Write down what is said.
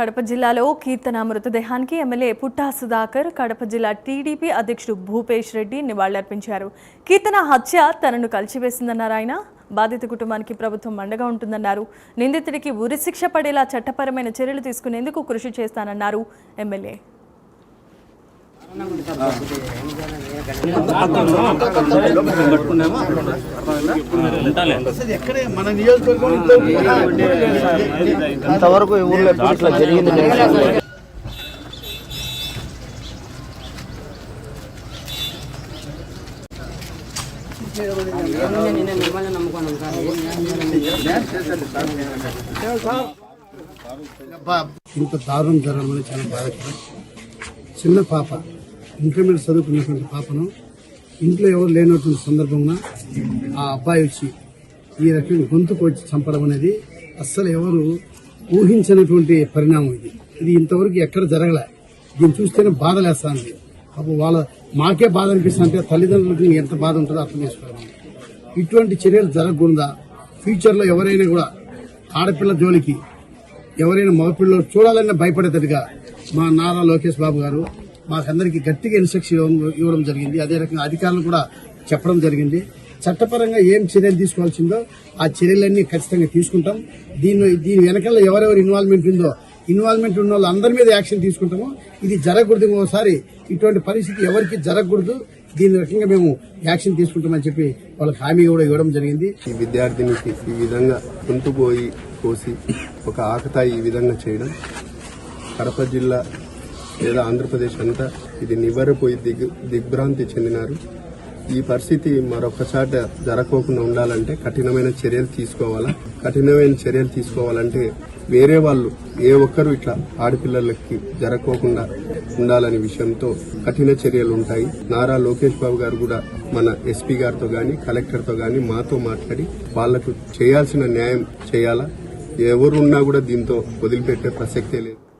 కడప జిల్లాలో కీర్తన మృతదేహానికి ఎమ్మెల్యే పుట్టా సుధాకర్, కడప జిల్లా టీడీపీ అధ్యక్షుడు భూపేష్ రెడ్డి నివాళులర్పించారు. కీర్తన హత్య తనను కలిచివేసిందన్నారు ఆయన. బాధిత కుటుంబానికి ప్రభుత్వం అండగా ఉంటుందన్నారు. నిందితుడికి ఉరిశిక్ష పడేలా చట్టపరమైన చర్యలు తీసుకునేందుకు కృషి చేస్తానన్నారు ఎమ్మెల్యే. ఇంతవరకు ఊర్లో ఇట్లా జరిగింది. ఇంత దారుణం జరగడం చాలా బాధకరం. చిన్న పాప, ఇంటర్మీడియట్ చదువుకున్నటువంటి పాపను ఇంట్లో ఎవరు లేనటువంటి సందర్భంలో ఆ అబ్బాయి వచ్చి ఈ రకంగా గొంతుకు వచ్చి చంపడం అనేది అస్సలు ఎవరు ఊహించినటువంటి పరిణామం. ఇది ఇంతవరకు ఎక్కడ జరగలే. దీన్ని చూస్తేనే బాధ లేస్తుంది. అప్పుడు మాకే బాధ అనిపిస్తుంటే తల్లిదండ్రులకు ఎంత బాధ ఉంటుందో అర్థం చేసుకోవాలి. ఇటువంటి చర్యలు జరగకుండా ఫ్యూచర్లో ఎవరైనా కూడా ఆడపిల్ల జోలికి ఎవరైనా మగపిల్లలు చూడాలన్నా భయపడేటట్టుగా మా నారా లోకేష్ బాబు గారు మాకందరికీ గట్టిగా ఇన్స్ట్రక్షన్ ఇవ్వడం జరిగింది. అదే రకంగా అధికారులు కూడా చెప్పడం జరిగింది. చట్టపరంగా ఏం చర్యలు తీసుకోవాల్సిందో ఆ చర్యలన్నీ ఖచ్చితంగా తీసుకుంటాం. దీని వెనకాల ఎవరెవరు ఇన్వాల్వ్మెంట్ ఉందో ఇన్వాల్వ్మెంట్ ఉన్న వాళ్ళు అందరి మీద యాక్షన్ తీసుకుంటాము. ఇది జరగకూడదు. ఒకసారి ఇటువంటి పరిస్థితి ఎవరికి జరగకూడదు. దీని రకంగా మేము యాక్షన్ తీసుకుంటామని చెప్పి వాళ్ళకి హామీ కూడా ఇవ్వడం జరిగింది. ఈ విద్యార్థినికి ఈ విధంగా గొంతు కోసి ఒక ఆకతాయి ఈ విధంగా చేయడం కడప జిల్లా లేదా ఆంధ్రప్రదేశ్ అంతా ఇది నివ్వెరపోయి దిగ్భ్రాంతి చెందినారు. ఈ పరిస్థితి మరొకసారి జరగకుండా ఉండాలంటే కఠినమైన చర్యలు తీసుకోవాలా. కఠినమైన చర్యలు తీసుకోవాలంటే వేరే వాళ్ళు ఏ ఒక్కరు ఇట్లా ఆడపిల్లలకి జరగకుండా ఉండాలనే విషయంతో కఠిన చర్యలు ఉంటాయి. నారా లోకేష్ బాబు గారు కూడా మన ఎస్పీ గారితో గాని కలెక్టర్తో గాని మాతో మాట్లాడి వాళ్లకు చేయాల్సిన న్యాయం చేయాలా. ఎవరున్నా కూడా దీంతో వదిలిపెట్టే ప్రసక్తే లేదు.